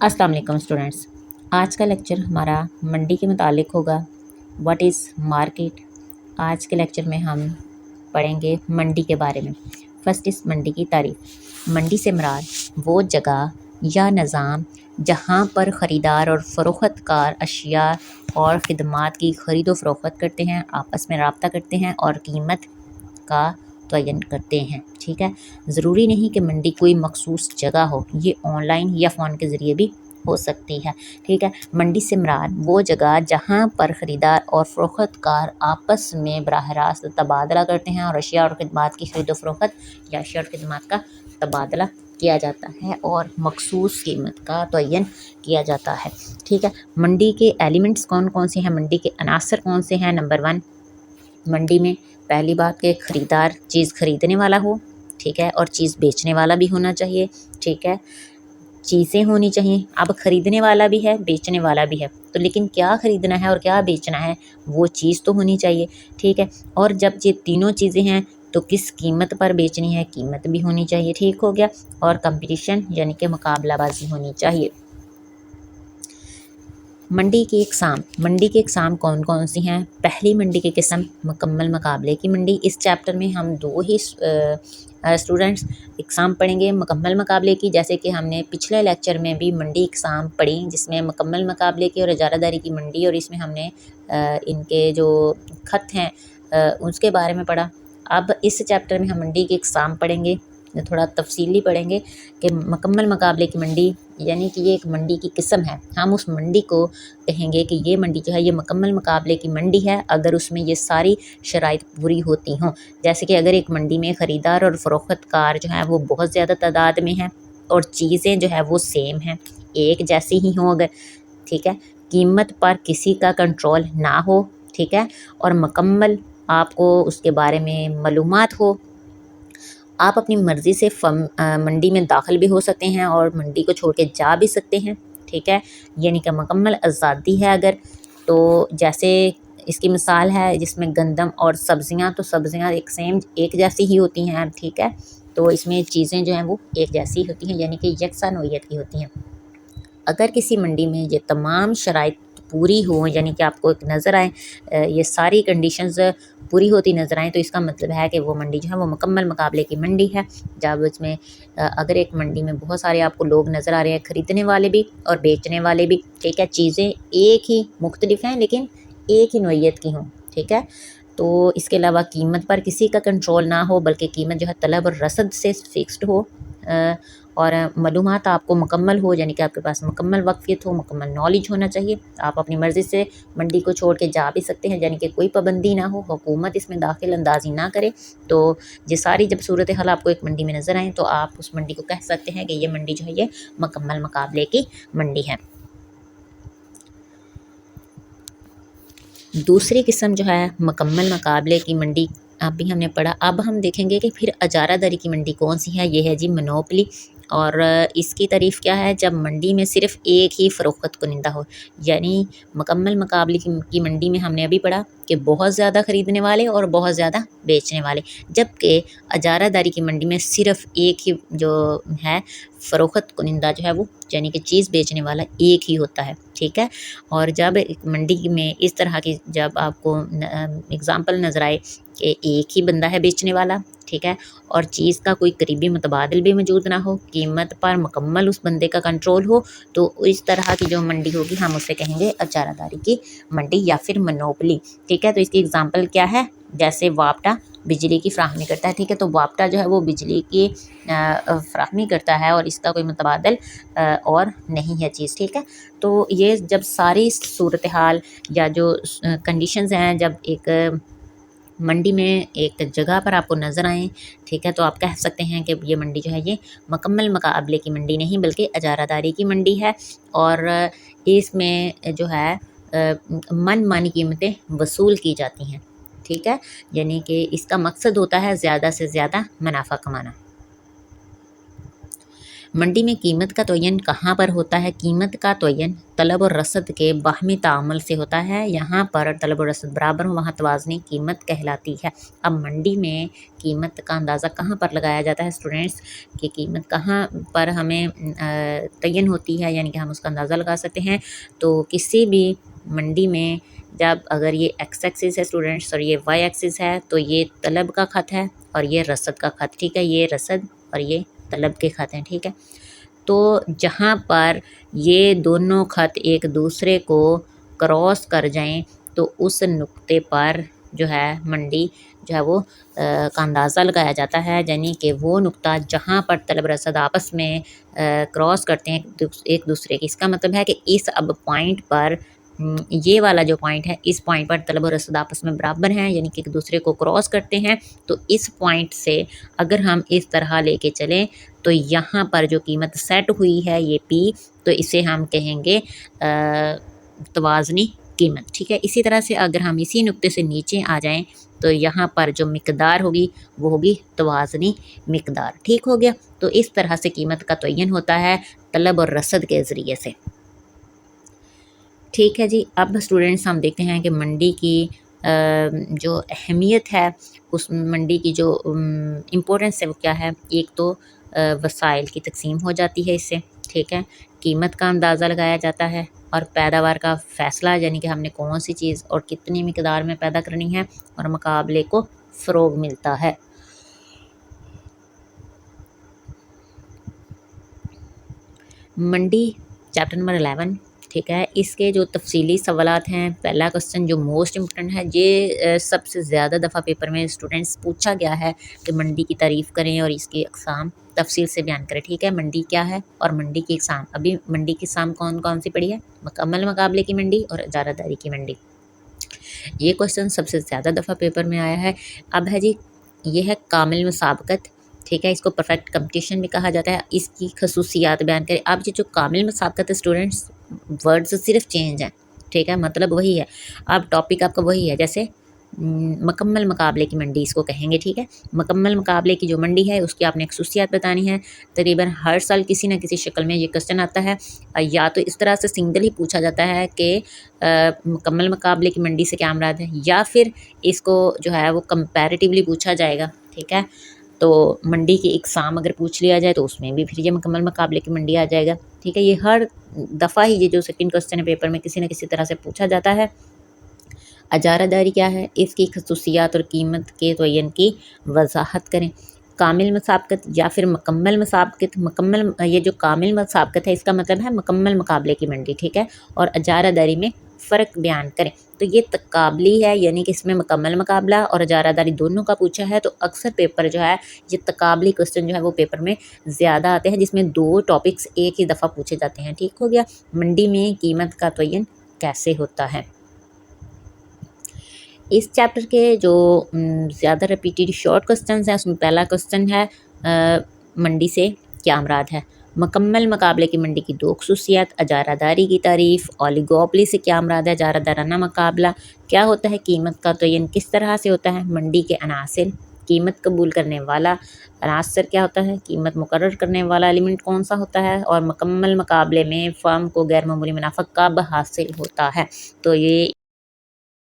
अस्सलाम वालेकुम स्टूडेंट्स। आज का लेक्चर हमारा मंडी के मुतालिक होगा। What is market. आज के लेक्चर में हम पढ़ेंगे मंडी के बारे में। फर्स्ट इस मंडी की तारीफ। मंडी से मुराद वो जगह या निज़ाम जहाँ पर ख़रीदार और फ़रोख्तकार अशिया और ख़िदमात की ख़रीद व फ़रोख्त करते हैं, आपस में रब्ता करते हैं और कीमत का तयन करते हैं। ठीक है, ज़रूरी नहीं कि मंडी कोई मखसूस जगह हो, ये ऑनलाइन या फ़ोन के ज़रिए भी हो सकती है। ठीक है, मंडी से मुराद वो जगह जहाँ पर ख़रीदार और फ़रोख्तकार आपस में बराह रास्त तबादला करते हैं और अशिया और ख़िदमात की ख़रीद फ़रोख्त या अशिया और ख़िदमात का तबादला किया जाता है और मखसूस कीमत का तयन किया जाता है। ठीक है, मंडी के एलिमेंट्स कौन कौन से हैं, मंडी के अनासर कौन से हैं। नंबर 1, मंडी में पहली बात कि ख़रीदार चीज़ ख़रीदने वाला हो। ठीक है, और चीज़ बेचने वाला भी होना चाहिए। ठीक है, चीज़ें होनी चाहिए। अब ख़रीदने वाला भी है, बेचने वाला भी है, तो लेकिन क्या ख़रीदना है और क्या बेचना है वो चीज़ तो होनी चाहिए। ठीक है, और जब ये तीनों चीज़ें हैं तो किस कीमत पर बेचनी है, कीमत भी होनी चाहिए। ठीक हो गया, और कंपटीशन यानी कि मुकाबलाबाजी होनी चाहिए। मंडी की इकसाम। मंडी की इकसाम कौन कौन सी हैं। पहली मंडी की किस्म मुकम्मल मुकाबले की मंडी। इस चैप्टर में हम दो ही स्टूडेंट्स इकसाम पढ़ेंगे मुकम्मल मुकाबले की। जैसे कि हमने पिछले लेक्चर में भी मंडी इकसाम पढ़ी जिसमें मुकम्मल मुकाबले की और इजारादारी की मंडी, और इसमें हमने इनके जो ख़त हैं उसके बारे में पढ़ा। अब इस चैप्टर में हम मंडी की इकसाम पढ़ेंगे, थोड़ा तफसीली पढ़ेंगे कि मुकम्मल मुकाबले की मंडी यानी कि ये एक मंडी की किस्म है। हम उस मंडी को कहेंगे कि ये मंडी जो है ये मुकम्मल मुकाबले की मंडी है अगर उसमें ये सारी शराइत पूरी होती हों। जैसे कि अगर एक मंडी में ख़रीदार और फ़रोख्तकार जो है वो बहुत ज़्यादा तादाद में हैं और चीज़ें जो है वो सेम हैं, एक जैसी ही हों अगर। ठीक है, कीमत पर किसी का कंट्रोल ना हो। ठीक है, और मुकम्मल आपको उसके बारे में मालूमात हो। आप अपनी मर्ज़ी से मंडी में दाखिल भी हो सकते हैं और मंडी को छोड़ के जा भी सकते हैं। ठीक है, यानी कि मुकम्मल आज़ादी है अगर। तो जैसे इसकी मिसाल है जिसमें गंदम और सब्ज़ियां, तो सब्ज़ियां एक जैसी ही होती हैं। ठीक है, तो इसमें चीज़ें जो हैं वो एक जैसी होती हैं यानी कि यकसा नौइयत की होती हैं। अगर किसी मंडी में ये तमाम शराइत पूरी हो यानी कि आपको एक नज़र आए ये सारी कंडीशंस पूरी होती नज़र आएँ, तो इसका मतलब है कि वो मंडी जो है वो मुकम्मल मुकाबले की मंडी है। जब इसमें अगर एक मंडी में बहुत सारे आपको लोग नज़र आ रहे हैं, ख़रीदने वाले भी और बेचने वाले भी। ठीक है, चीज़ें एक ही मुख्तलिफ हैं लेकिन एक ही नौइयत की हों। ठीक है, तो इसके अलावा कीमत पर किसी का कंट्रोल ना हो बल्कि कीमत जो है तलब और रसद से फ़िक्स्ड हो, और मालूमात आपको मुकम्मल हो यानी कि आपके पास मुकम्मल वाक़फ़ियत हो, मुकम्मल नॉलेज होना चाहिए। आप अपनी मर्ज़ी से मंडी को छोड़ के जा भी सकते हैं यानी कि कोई पाबंदी ना हो, हुकूमत इसमें दाखिल अंदाज़ी ना करे। तो ये सारी जब सूरत हाल आपको एक मंडी में नज़र आएँ तो आप उस मंडी को कह सकते हैं कि ये मंडी जो है ये मुकम्मल मुकाबले की मंडी है। दूसरी किस्म जो है मुकम्मल मुकाबले की मंडी अभी हमने पढ़ा। अब हम देखेंगे कि फिर इजारादारी की मंडी कौन सी है। ये है जी मोनोपोली। और इसकी तारीफ़ क्या है, जब मंडी में सिर्फ़ एक ही फ़रोख्त कुनिंदा हो। यानी मुकम्मल मुकाबले की मंडी में हमने अभी पढ़ा कि बहुत ज़्यादा ख़रीदने वाले और बहुत ज़्यादा बेचने वाले, जबकि इजारादारी की मंडी में सिर्फ़ एक ही जो है फ़रोख्त कुनिंदा जो है वो यानी कि चीज़ बेचने वाला एक ही होता है। ठीक है, और जब एक मंडी में इस तरह की जब आपको एग्ज़ाम्पल नज़र आए कि एक ही बंदा है बेचने वाला, ठीक है, और चीज़ का कोई करीबी मुतबादिल भी मौजूद ना हो, कीमत पर मुकम्मल उस बंदे का कंट्रोल हो, तो इस तरह की जो मंडी होगी हम उसे कहेंगे इजारादारी की मंडी या फिर मोनोपोली। ठीक है, तो इसकी एग्ज़ाम्पल क्या है, जैसे वापटा बिजली की फ्राहमी करता है। ठीक है, तो वापटा जो है वो बिजली की फ्राहमी करता है और इसका कोई मुतबादिल और नहीं है चीज़। ठीक है, तो ये जब सारी सूरत हाल या जो कंडीशंस हैं जब एक मंडी में एक जगह पर आपको नज़र आएँ, ठीक है, तो आप कह सकते हैं कि ये मंडी जो है ये मुकम्मल मुकाबले की मंडी नहीं बल्कि इजारादारी की मंडी है। और इसमें जो है मनमानी कीमतें वसूल की जाती हैं। ठीक है, यानी कि इसका मकसद होता है ज़्यादा से ज़्यादा मुनाफा कमाना। मंडी में कीमत का तयन कहाँ पर होता है? कीमत का तयन तलब और रसद के बाहमी तामुल से होता है। यहाँ पर तलब और रसद बराबर हो, वहाँ तवाज़नी कीमत कहलाती है। अब मंडी में कीमत का अंदाज़ा कहाँ पर लगाया जाता है स्टूडेंट्स, कि कीमत कहाँ पर हमें तयन होती है, यानी कि हम उसका अंदाज़ा लगा सकते हैं। तो किसी भी मंडी में जब अगर ये एक्स एक्सिस है स्टूडेंट्स और ये वाई एक्सिस है, तो ये तलब का ख़त है और ये रसद का ख़त, ठीक है। ये रसद और ये तलब के ख़त हैं, ठीक है। तो जहाँ पर ये दोनों ख़त एक दूसरे को क्रॉस कर जाएं, तो उस नुक्ते पर जो है मंडी जो है वो का अंदाज़ा लगाया जाता है, यानी कि वो नुक्ता जहाँ पर तलब रसद आपस में क्रॉस करते हैं एक दूसरे की। इसका मतलब है कि इस अब पॉइंट पर ये वाला जो पॉइंट है, इस पॉइंट पर तलब और रसद आपस में बराबर हैं, यानी कि एक दूसरे को क्रॉस करते हैं। तो इस पॉइंट से अगर हम इस तरह लेके चलें, तो यहाँ पर जो कीमत सेट हुई है ये पी, तो इसे हम कहेंगे तवाज़नी कीमत, ठीक है। इसी तरह से अगर हम इसी नुक्ते से नीचे आ जाएं, तो यहाँ पर जो मिकदार होगी वो होगी तवाज़नी मिकदार, ठीक हो गया। तो इस तरह से कीमत का तयन होता है तलब और रसद के ज़रिए से, ठीक है जी। अब स्टूडेंट्स हम देखते हैं कि मंडी की जो अहमियत है, उस मंडी की जो इम्पोर्टेंस है वो क्या है। एक तो वसाइल की तकसीम हो जाती है इससे, ठीक है। कीमत का अंदाज़ा लगाया जाता है और पैदावार का फ़ैसला, यानी कि हमने कौन सी चीज़ और कितनी मिकदार में पैदा करनी है, और मुकाबले को फ़रोग़ मिलता है। मंडी चैप्टर नंबर 11, ठीक है। इसके जो तफसीली सवालात हैं, पहला क्वेश्चन जो मोस्ट इम्पोर्टेंट है, ये सबसे ज़्यादा दफ़ा पेपर में स्टूडेंट्स पूछा गया है कि मंडी की तारीफ़ करें और इसकी अक़साम तफसील से बयान करें, ठीक है। मंडी क्या है और मंडी की अक़साम। अभी मंडी की अक़साम कौन कौन सी पड़ी है? मुकम्मल मुकाबले की मंडी और इजारादारी की मंडी। ये क्वेश्चन सबसे ज़्यादा दफ़ा पेपर में आया है। अब है जी, ये है कामिल मुसाबकत, ठीक है। इसको परफेक्ट कंपटीशन भी कहा जाता है। इसकी खसूसियात बयान करें। अब ये जो कामिल मुसाबकत है स्टूडेंट्स, वर्ड्स सिर्फ चेंज हैं, ठीक है, मतलब वही है। अब टॉपिक आपका वही है, जैसे मुकम्मल मुकाबले की मंडी इसको कहेंगे, ठीक है। मुकम्मल मुकाबले की जो मंडी है उसकी आपने खसूसियात बतानी है। तकरीबन हर साल किसी न किसी शक्ल में ये क्वेश्चन आता है, या तो इस तरह से सिंगल ही पूछा जाता है कि मुकम्मल मुकाबले की मंडी से क्या मुराद है, या फिर इसको जो है वो कंपैरेटिवली पूछा जाएगा, ठीक है। तो मंडी की इकसाम अगर पूछ लिया जाए तो उसमें भी फिर ये मुकम्मल मुकाबले की मंडी आ जाएगा, ठीक है। ये हर दफ़ा ही ये जो सेकंड क्वेश्चन है पेपर में किसी न किसी तरह से पूछा जाता है। इजारादारी क्या है, इसकी खसूसियात और कीमत के तयन की वजाहत करें। कामिल मुसाबकत या फिर मुकम्मल मुसाबकत। मुकम्मल, ये जो कामिल मुसाबकत है इसका मतलब है मुकम्मल मुकाबले की मंडी, ठीक है। और इजारादारी में फ़र्क बयान करें। तो ये तकाबली है, यानी कि इसमें मुकम्मल मुकाबला और इजारादारी दोनों का पूछा है। तो अक्सर पेपर जो है ये तकाबली क्वेश्चन जो है वो पेपर में ज़्यादा आते हैं, जिसमें दो टॉपिक्स एक ही दफ़ा पूछे जाते हैं, ठीक हो गया। मंडी में कीमत का तयन कैसे होता है। इस चैप्टर के जो ज़्यादा रिपीटेड शॉर्ट क्वेश्चंस हैं, उसमें पहला क्वेश्चन है मंडी से क्या मुराद है। मुकम्मल मुकाबले की मंडी की दो खसूसियात, इजारादारी की तारीफ़, ओलिगोपोली से क्या मुराद है, इजारादाराना मुकाबला क्या होता है, कीमत का तयन किस तरह से होता है, मंडी के अनासिर, कीमत कबूल करने वाला अनासर क्या होता है, कीमत मुकर्रर करने वाला एलिमेंट कौन सा होता है, और मुकम्मल मुकाबले में फ़र्म को गैर मामूली मुनाफा कब हासिल होता है। तो ये